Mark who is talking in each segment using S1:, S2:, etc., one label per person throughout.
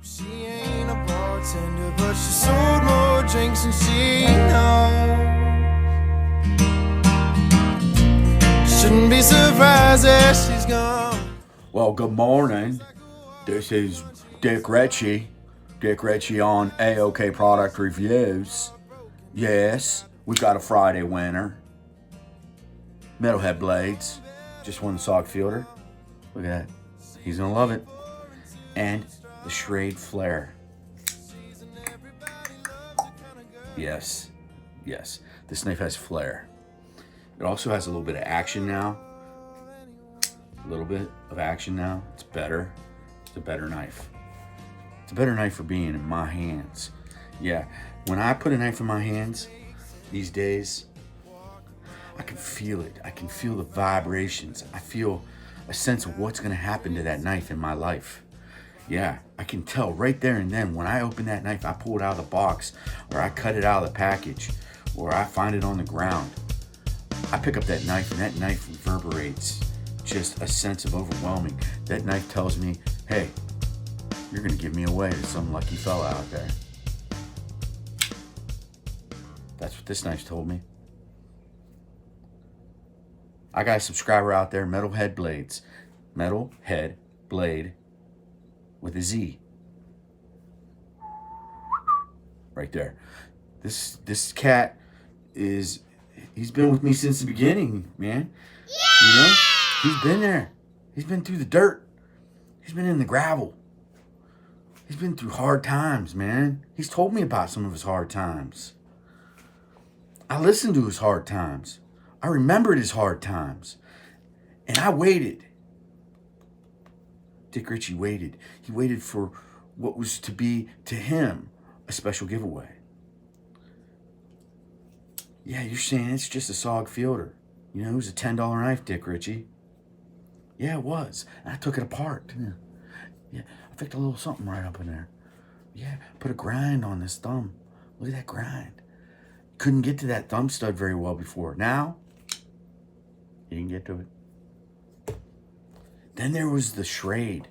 S1: She ain't a bartender, but she sold more drinks than she knows. Shouldn't be surprised that she's gone.
S2: Well, good morning. This is Dick Ritchie. Dick Ritchie on AOK Product Reviews. Yes, we got a Friday winner. Metalhead Blades. Just won the Sock Fielder. Look at that. He's going to love it. And the Schrade Flare. Yes. Yes. This knife has flair. It also has a little bit of action now. A little bit of action now. It's better. It's a better knife. It's a better knife for being in my hands. Yeah. When I put a knife in my hands these days, I can feel it. I can feel the vibrations. I feel a sense of what's going to happen to that knife in my life. Yeah, I can tell right there and then when I open that knife, I pull it out of the box, or I cut it out of the package, or I find it on the ground. I pick up that knife and that knife reverberates just a sense of overwhelming. That knife tells me, hey, you're going to give me away to some lucky fella out there. That's what this knife told me. I got a subscriber out there, Metalhead Blades. Metalhead Blade with a Z. Right there. This cat he's been with me since the beginning, man. Yeah! You know? He's been there. He's been through the dirt. He's been in the gravel. He's been through hard times, man. He's told me about some of his hard times. I listened to his hard times. I remembered his hard times. And I waited. Dick Ritchie waited. He waited for what was to be, to him, a special giveaway. Yeah, you're saying it's just a SOG Fielder. You know, it was a $10 knife, Dick Ritchie. Yeah, it was. And I took it apart. Yeah, I picked a little something right up in there. Yeah, put a grind on this thumb. Look at that grind. Couldn't get to that thumb stud very well before. Now, you can get to it. Then there was the Schrade.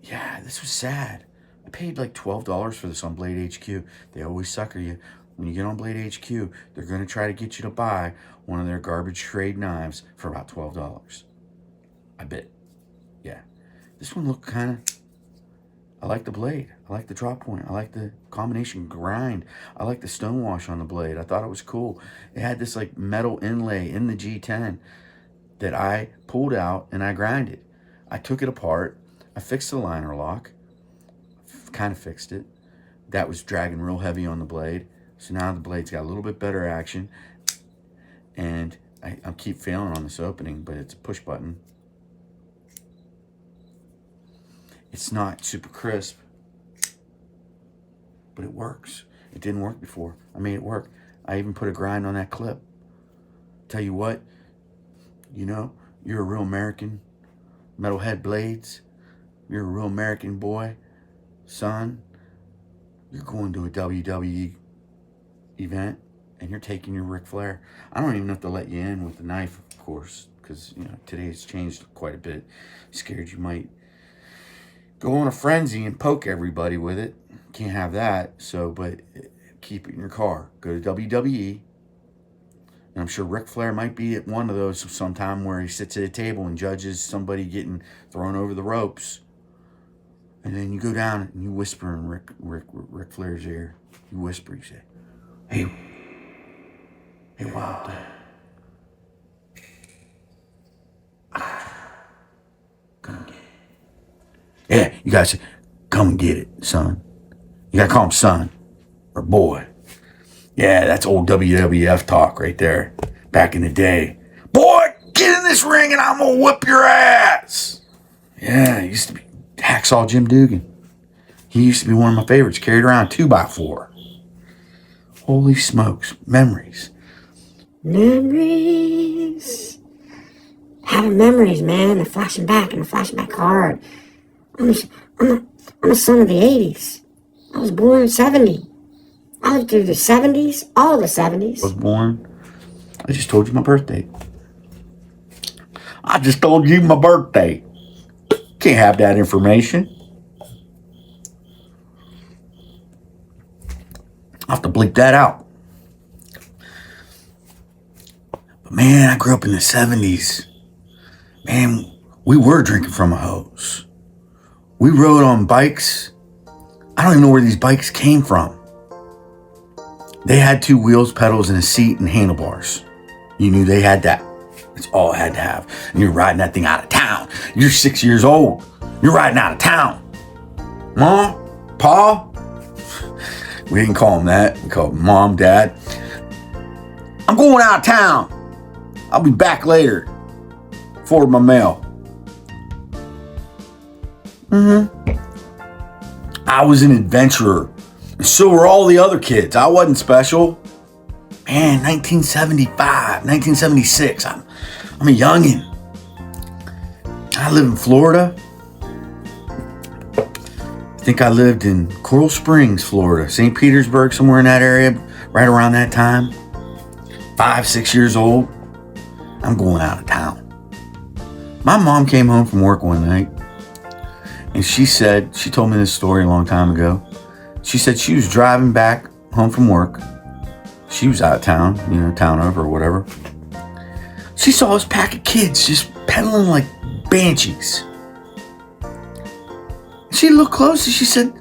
S2: Yeah, this was sad. I paid like $12 for this on Blade HQ. They always sucker you. When you get on Blade HQ, they're going to try to get you to buy one of their garbage Schrade knives for about $12. I bet. Yeah. This one looked kind of... I like the blade. I like the drop point. I like the combination grind. I like the stonewash on the blade. I thought it was cool. It had this like metal inlay in the G10 that I pulled out and I grinded. I took it apart. I fixed the liner lock. Kind of fixed it. That was dragging real heavy on the blade. So now the blade's got a little bit better action. And I keep failing on this opening, but it's a push button. It's not super crisp, but it works. It didn't work before. I made it work. I even put a grind on that clip. Tell you what, you know, you're a real American. Metalhead Blades. You're a real American boy, son. You're going to a WWE event and you're taking your Ric Flair. I don't even have to let you in with the knife, of course, because, you know, today's changed quite a bit. Scared you might go on a frenzy and poke everybody with it. Can't have that. So, but keep it in your car. Go to WWE. And I'm sure Ric Flair might be at one of those sometime where he sits at a table and judges somebody getting thrown over the ropes. And then you go down and you whisper in Ric Flair's ear. You whisper, you say, hey, Wild Thing. Come get it. Yeah, you gotta say, come and get it, son. You gotta call him son or boy. Yeah, that's old WWF talk right there. Back in the day. Boy, get in this ring and I'm gonna whip your ass. Yeah, it used to be Hacksaw Jim Dugan. He used to be one of my favorites. Carried around 2x4. Holy smokes. Memories.
S3: Memories. Having memories, man. They're flashing back and they're flashing back hard. I'm a son of the 80s. I was born in 70. I lived through the 70s, all the 70s.
S2: I was born. I just told you my birthday. I just told you my birthday. Can't have that information. I'll have to bleep that out. But man, I grew up in the 70s. Man, we were drinking from a hose. We rode on bikes. I don't even know where these bikes came from. They had 2 wheels, pedals, and a seat and handlebars. You knew they had that. That's all it had to have. And you're riding that thing out of town. You're 6 years old. You're riding out of town. Mom, Pa. We didn't call him that. We called him Mom, Dad. I'm going out of town. I'll be back later. Forward my mail. I was an adventurer. And so were all the other kids. I wasn't special. Man, 1975, 1976. I'm a youngin'. I live in Florida. I think I lived in Coral Springs, Florida. St. Petersburg, somewhere in that area, right around that time. 5, 6 years old. I'm going out of town. My mom came home from work one night, and she told me this story a long time ago. She said she was driving back home from work. She was out of town, town over or whatever. She saw this pack of kids just pedaling like banshees. She looked close and she said,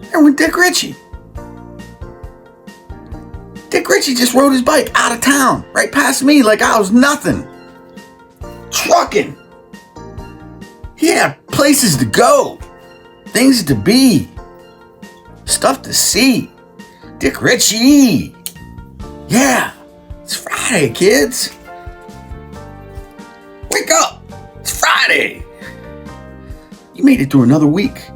S2: "There went Dick Ritchie. Dick Ritchie just rode his bike out of town, right past me like I was nothing. Trucking. He had places to go, things to be, stuff to see. Dick Ritchie. Yeah, it's Friday, kids. Wake up. It's Friday. You made it through another week.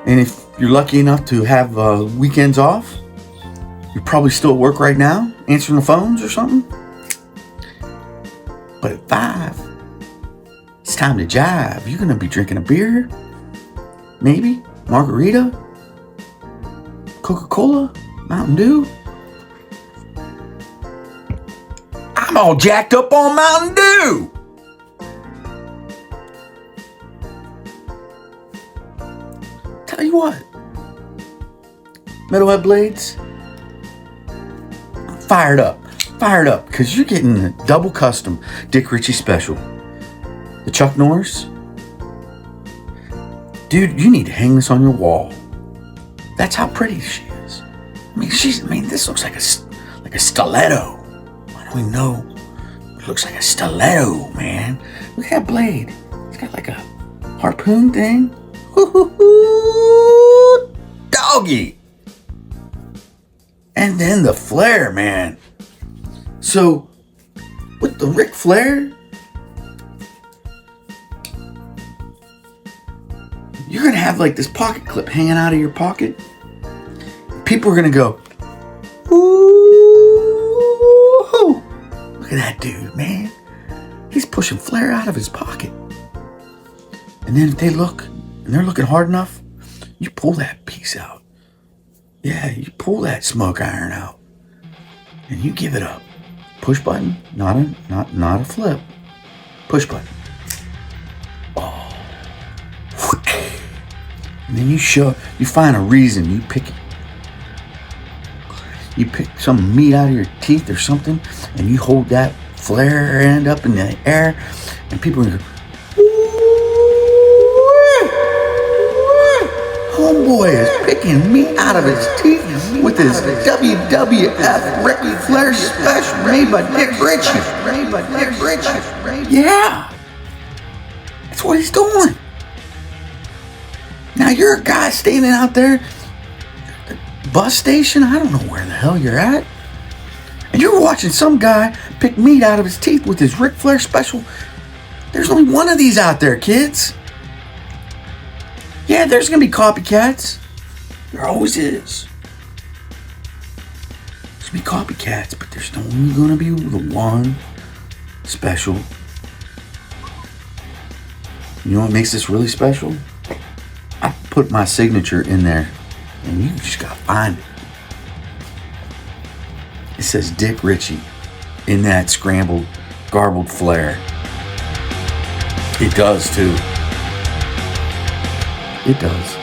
S2: And if you're lucky enough to have weekends off, you're probably still at work right now, answering the phones or something. But at 5, it's time to jive. You're going to be drinking a beer, maybe, margarita, Coca-Cola, Mountain Dew. I'm all jacked up on Mountain Dew. Tell you what, Metalhead Blades, I'm fired up, because you're getting the double custom Dick Ritchie special. The Chuck Norris. Dude, you need to hang this on your wall. That's how pretty she is. This looks like a stiletto. I don't even know. It looks like a stiletto, man. Look at that blade. It's got like a harpoon thing. Doggy. And then the flare, man. So, with the Ric Flair, you're going to have like this pocket clip hanging out of your pocket. People are going to go, ooh, look at that dude, man. He's pushing Flair out of his pocket. And then if they look, and they're looking hard enough, you pull that piece out. Yeah, you pull that smoke iron out. And you give it up. Push button, not a flip. Push button. Oh. And then you find a reason, you pick some meat out of your teeth or something, and you hold that flare end up in the air, and people are going to go, homeboy is picking meat out of his teeth with his WWF Ric Flair special made by Dick Ritchie. Yeah. That's what he's doing. Now you're a guy standing out there at the bus station, I don't know where the hell you're at, and you're watching some guy pick meat out of his teeth with his Ric Flair special. There's only one of these out there, kids. Yeah, there's going to be copycats. There always is. There's going to be copycats, but there's only going to be the one special. You know what makes this really special? I put my signature in there, and you just got to find it. It says Dick Ritchie in that scrambled, garbled flare. It does, too. It does.